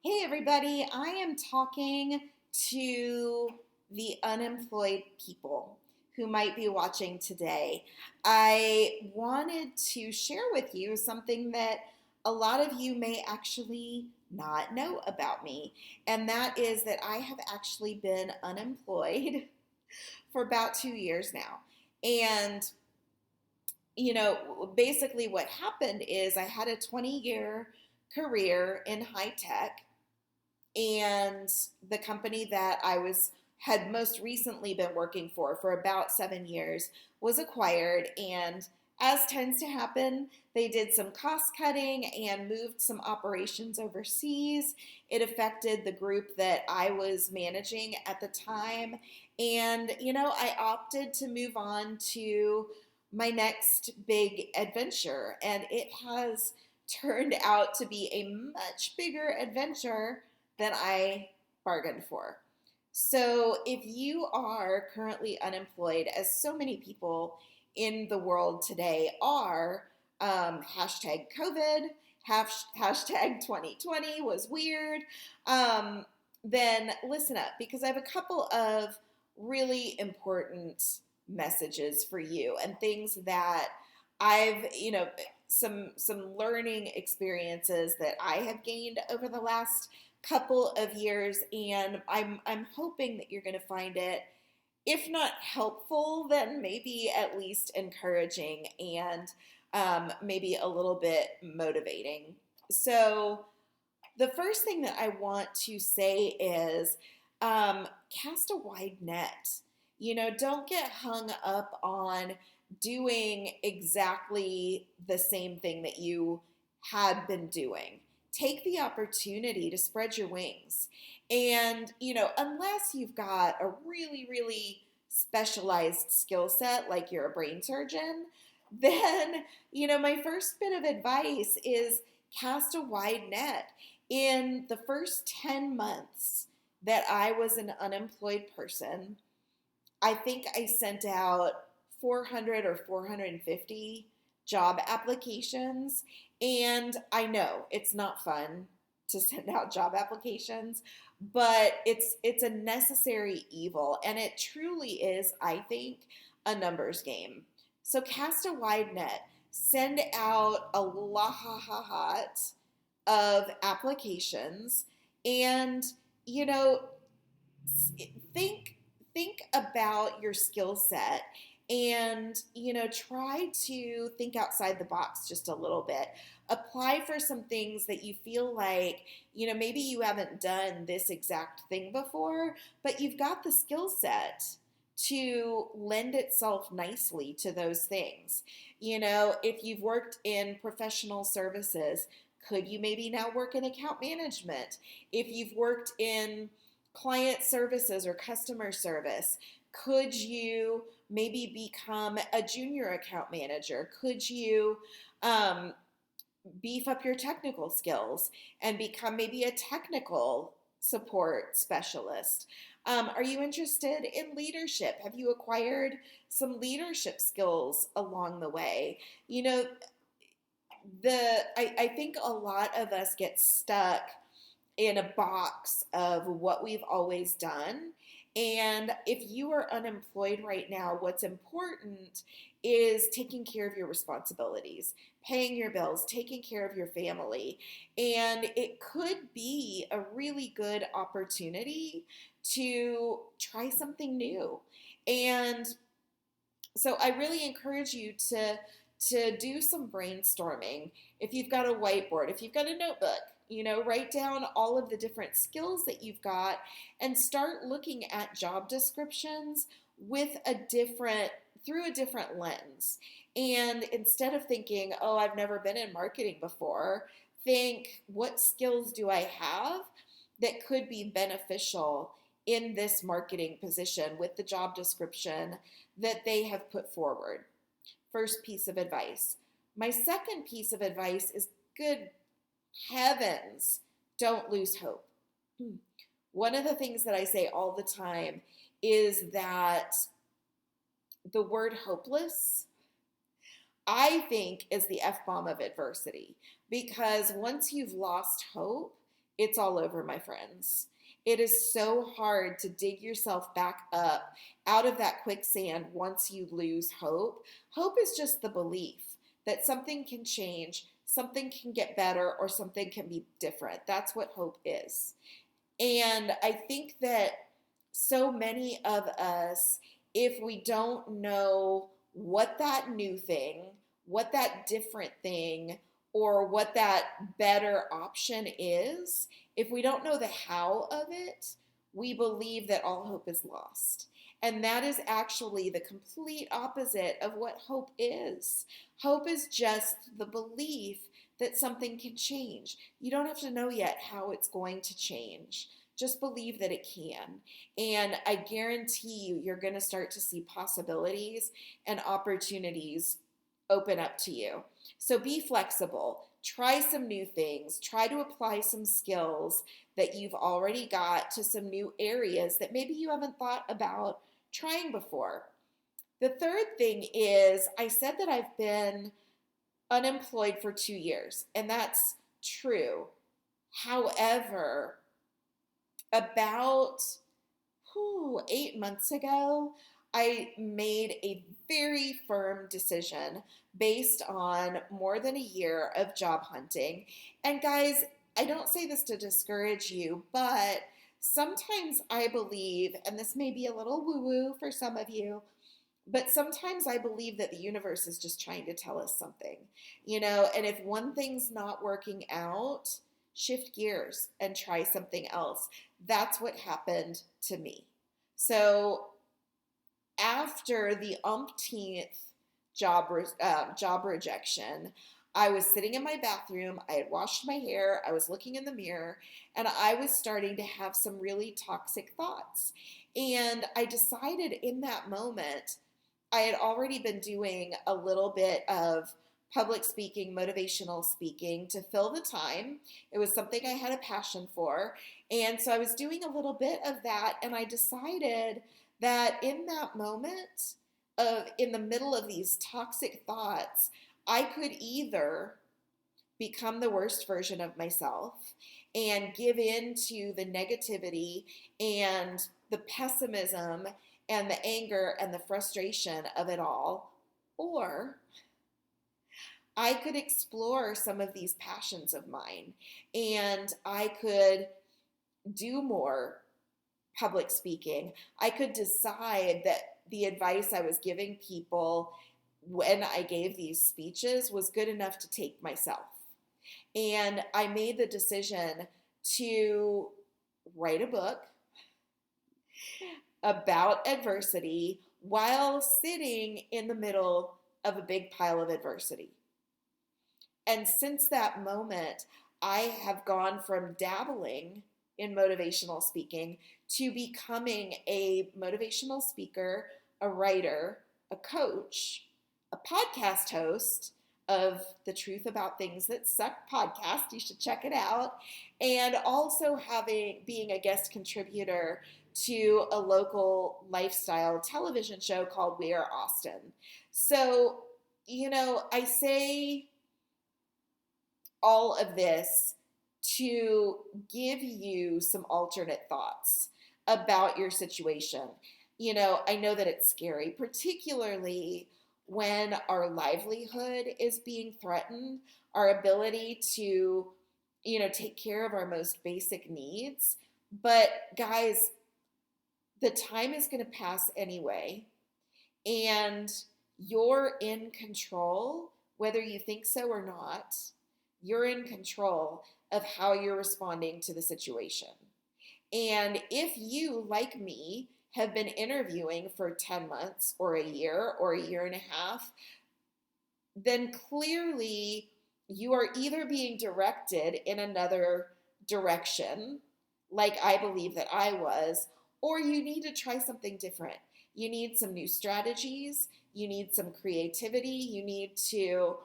Hey, everybody. I am talking to the unemployed people who might be watching today. I wanted to share with you something that a lot of you may actually not know about me, and that is that I have actually been unemployed for about 2 years now. And basically what happened is I had a 20-year career in high tech, and the company that I was had most recently been working for about 7 years was acquired, and as tends to happen, they did some cost cutting and moved some operations overseas. It affected the group that I was managing at the time, and I opted to move on to my next big adventure, and it has turned out to be a much bigger adventure than I bargained for. So, if you are currently unemployed, as so many people in the world today are, hashtag COVID, hashtag 2020 was weird, um, then listen up, because I have a couple of really important messages for you and things that I've, some learning experiences that I have gained over the last couple of years, and I'm hoping that you're going to find it, if not helpful, then maybe at least encouraging and maybe a little bit motivating. So the first thing that I want to say is cast a wide net. Don't get hung up on doing exactly the same thing that you had been doing. Take the opportunity to spread your wings. And, unless you've got a really, really specialized skill set, like you're a brain surgeon, then, my first bit of advice is cast a wide net. In the first 10 months that I was an unemployed person, I think I sent out 400 or 450 job applications. And I know it's not fun to send out job applications, but it's a necessary evil, and it truly is, I think, a numbers game. So cast a wide net. Send out a lot of applications, and you know think think about your skill set, and try to think outside the box just a little bit. Apply for some things that you feel like, maybe you haven't done this exact thing before, but you've got the skill set to lend itself nicely to those things. If you've worked in professional services, could you maybe now work in account management? If you've worked in client services or customer service, could you maybe become a junior account manager? Could you beef up your technical skills and become maybe a technical support specialist? Are you interested in leadership? Have you acquired some leadership skills along the way? I think a lot of us get stuck in a box of what we've always done. And if you are unemployed right now, what's important is taking care of your responsibilities, paying your bills, taking care of your family. And it could be a really good opportunity to try something new. And so I really encourage you to do some brainstorming. If you've got a whiteboard, if you've got a notebook, write down all of the different skills that you've got and start looking at job descriptions through a different lens. And instead of thinking, oh, I've never been in marketing before, think, what skills do I have that could be beneficial in this marketing position with the job description that they have put forward? First piece of advice. My second piece of advice is, good heavens, don't lose hope. One of the things that I say all the time is that the word hopeless, I think, is the F-bomb of adversity, because once you've lost hope, it's all over, my friends. It is so hard to dig yourself back up out of that quicksand once you lose hope. Hope is just the belief that something can change, something can get better, or something can be different. That's what hope is. And I think that so many of us, if we don't know what that new thing, what that different thing, or what that better option is, if we don't know the how of it, we believe that all hope is lost. And that is actually the complete opposite of what hope is. Hope is just the belief that something can change. You don't have to know yet how it's going to change. Just believe that it can. And I guarantee you, you're going to start to see possibilities and opportunities open up to you. So be flexible. Try some new things. Try to apply some skills that you've already got to some new areas that maybe you haven't thought about trying before. The third thing is, I said that I've been unemployed for 2 years, and that's true. However, about 8 months ago, I made a very firm decision based on more than a year of job hunting. And guys, I don't say this to discourage you, but sometimes I believe, and this may be a little woo-woo for some of you, but sometimes I believe that the universe is just trying to tell us something, and if one thing's not working out, shift gears and try something else. That's what happened to me. So after the umpteenth job rejection, I was sitting in my bathroom. I had washed my hair. I was looking in the mirror, and I was starting to have some really toxic thoughts. And I decided in that moment, I had already been doing a little bit of public speaking, motivational speaking to fill the time. It was something I had a passion for. And so I was doing a little bit of that, and I decided that in that moment, in the middle of these toxic thoughts, I could either become the worst version of myself and give in to the negativity and the pessimism and the anger and the frustration of it all, or I could explore some of these passions of mine, and I could do more public speaking. I could decide that the advice I was giving people when I gave these speeches was good enough to take myself. And I made the decision to write a book about adversity while sitting in the middle of a big pile of adversity. And since that moment, I have gone from dabbling in motivational speaking to becoming a motivational speaker, a writer, a coach, a podcast host of the Truth About Things That Suck podcast. You should check it out. And also being a guest contributor to a local lifestyle television show called We Are Austin. So, I say all of this to give you some alternate thoughts about your situation. I know that it's scary, particularly when our livelihood is being threatened, our ability to, take care of our most basic needs. But guys, the time is going to pass anyway, and you're in control, whether you think so or not. You're in control of how you're responding to the situation. And if you, like me, have been interviewing for 10 months or a year and a half, then clearly you are either being directed in another direction, like I believe that I was, or you need to try something different. You need some new strategies. You need some creativity. You need to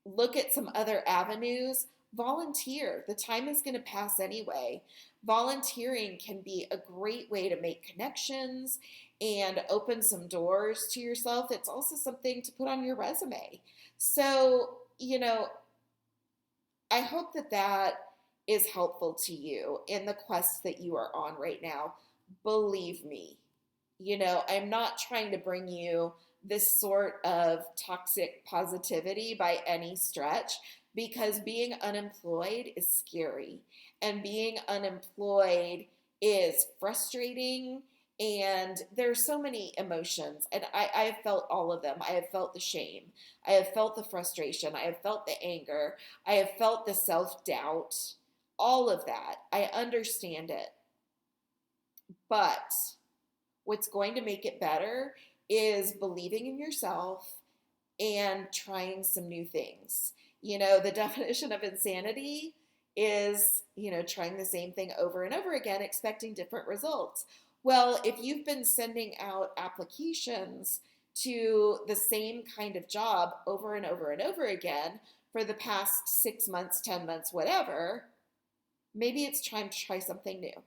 look at some other avenues. Volunteer. The time is going to pass anyway. Volunteering can be a great way to make connections and open some doors to yourself. It's also something to put on your resume. So, I hope that is helpful to you in the quest that you are on right now, believe me. I'm not trying to bring you this sort of toxic positivity by any stretch, because being unemployed is scary, and being unemployed is frustrating, and there's so many emotions, and I have felt all of them. I have felt the shame, I have felt the frustration, I have felt the anger, I have felt the self-doubt, all of that. I understand it. But what's going to make it better is believing in yourself and trying some new things. The definition of insanity is, trying the same thing over and over again, expecting different results. Well, if you've been sending out applications to the same kind of job over and over and over again for the past 6 months, 10 months, whatever, maybe it's time to try something new.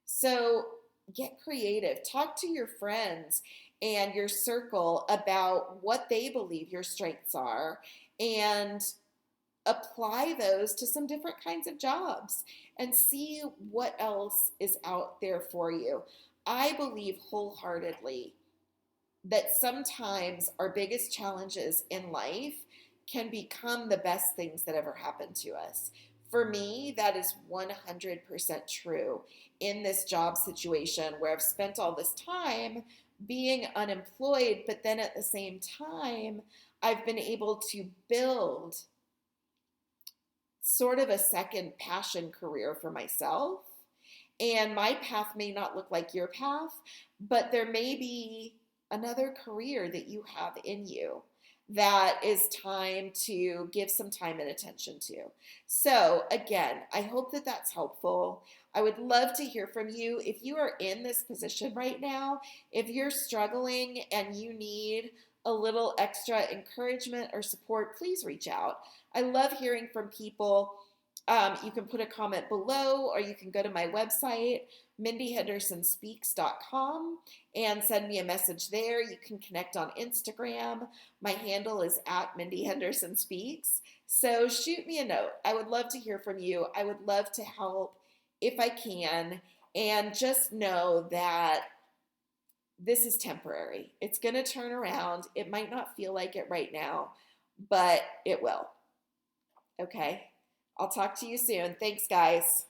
So get creative. Talk to your friends and your circle about what they believe your strengths are, and apply those to some different kinds of jobs and see what else is out there for you. I believe wholeheartedly that sometimes our biggest challenges in life can become the best things that ever happened to us. For me, that is 100% true in this job situation where I've spent all this time being unemployed, but then at the same time, I've been able to build sort of a second passion career for myself. And my path may not look like your path, but there may be another career that you have in you that is time to give some time and attention to. So, again, I hope that that's helpful. I would love to hear from you. If you are in this position right now, if you're struggling and you need a little extra encouragement or support, please reach out. I love hearing from people. You can put a comment below, or you can go to my website, mindyhendersonspeaks.com, and send me a message there. You can connect on Instagram. My handle is at Mindy Henderson Speaks. So shoot me a note. I would love to hear from you. I would love to help if I can. And just know that this is temporary. It's going to turn around. It might not feel like it right now, but it will. Okay? I'll talk to you soon. Thanks, guys.